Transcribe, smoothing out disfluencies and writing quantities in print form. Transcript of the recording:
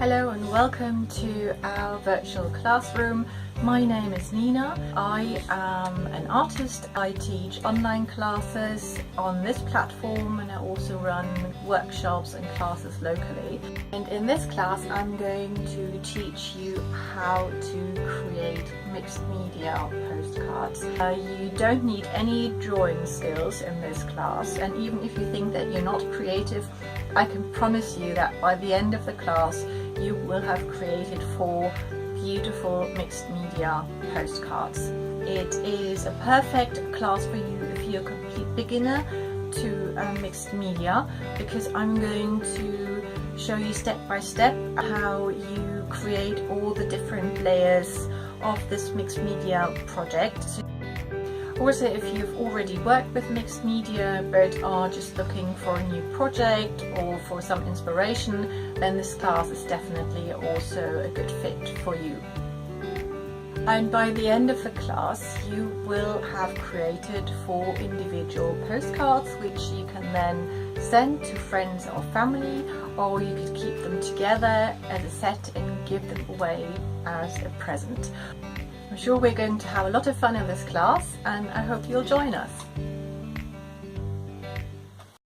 Hello and welcome to our virtual classroom. My name is Nina. I am an artist. I teach online classes on this platform and I also run workshops and classes locally. And in this class I'm going to teach you how to create mixed media postcards. You don't need any drawing skills in this class, and even if you think that you're not creative, I can promise you that by the end of the class you will have created 4 beautiful mixed media postcards. It is a perfect class for you if you're a complete beginner to mixed media, because I'm going to show you step by step how you create all the different layers of this mixed media project. Also, if you've already worked with mixed media but are just looking for a new project or for some inspiration, then this class is definitely also a good fit for you. And by the end of the class you will have created 4 individual postcards which you can then send to friends or family, or you could keep them together as a set and give them away as a present. I'm sure we're going to have a lot of fun in this class and I hope you'll join us.